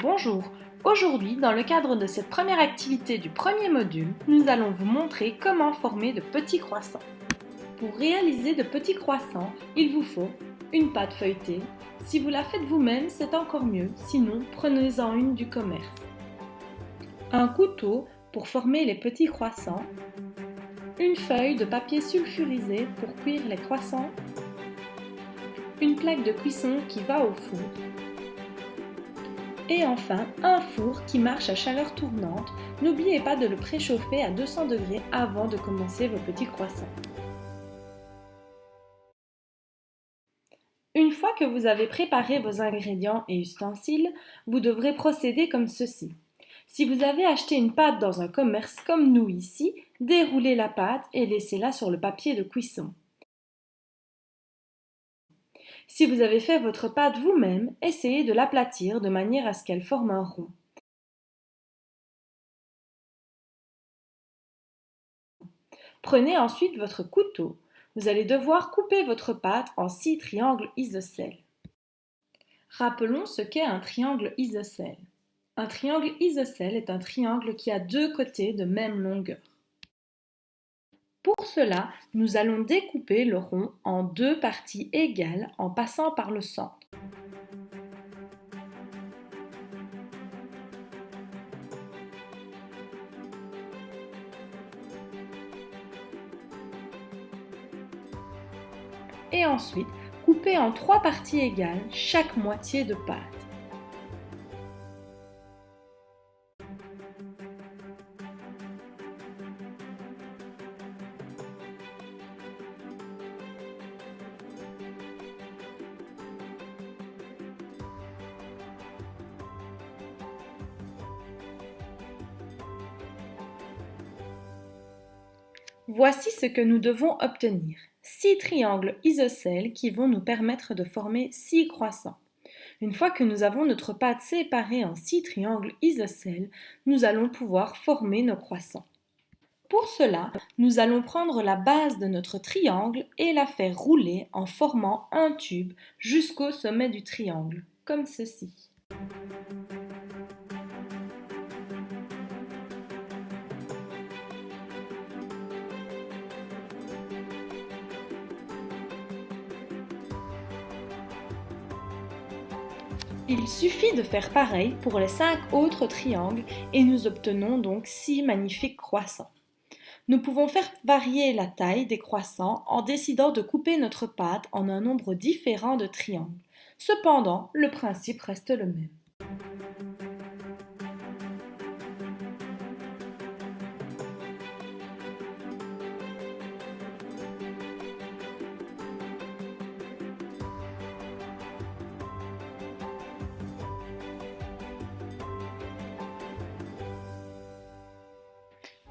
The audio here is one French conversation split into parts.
Bonjour, aujourd'hui, dans le cadre de cette première activité du premier module, nous allons vous montrer comment former de petits croissants. Pour réaliser de petits croissants, il vous faut une pâte feuilletée. Si vous la faites vous-même, c'est encore mieux, sinon prenez-en une du commerce. Un couteau pour former les petits croissants. Une feuille de papier sulfurisé pour cuire les croissants. Une plaque de cuisson qui va au four. Et enfin, un four qui marche à chaleur tournante. N'oubliez pas de le préchauffer à 200 degrés avant de commencer vos petits croissants. Une fois que vous avez préparé vos ingrédients et ustensiles, vous devrez procéder comme ceci. Si vous avez acheté une pâte dans un commerce comme nous ici, déroulez la pâte et laissez-la sur le papier de cuisson. Si vous avez fait votre pâte vous-même, essayez de l'aplatir de manière à ce qu'elle forme un rond. Prenez ensuite votre couteau. Vous allez devoir couper votre pâte en 6 triangles isocèles. Rappelons ce qu'est un triangle isocèle. Un triangle isocèle est un triangle qui a deux côtés de même longueur. Pour cela, nous allons découper le rond en deux parties égales en passant par le centre. Et ensuite, couper en trois parties égales chaque moitié de pâte. Voici ce que nous devons obtenir. 6 triangles isocèles qui vont nous permettre de former 6 croissants. Une fois que nous avons notre pâte séparée en 6 triangles isocèles, nous allons pouvoir former nos croissants. Pour cela, nous allons prendre la base de notre triangle et la faire rouler en formant un tube jusqu'au sommet du triangle, comme ceci. Il suffit de faire pareil pour les 5 autres triangles et nous obtenons donc 6 magnifiques croissants. Nous pouvons faire varier la taille des croissants en décidant de couper notre pâte en un nombre différent de triangles. Cependant, le principe reste le même.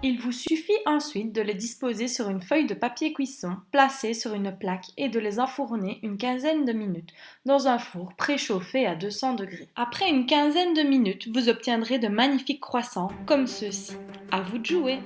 Il vous suffit ensuite de les disposer sur une feuille de papier cuisson placée sur une plaque et de les enfourner une quinzaine de minutes dans un four préchauffé à 200 degrés. Après une quinzaine de minutes, vous obtiendrez de magnifiques croissants comme ceux-ci. À vous de jouer!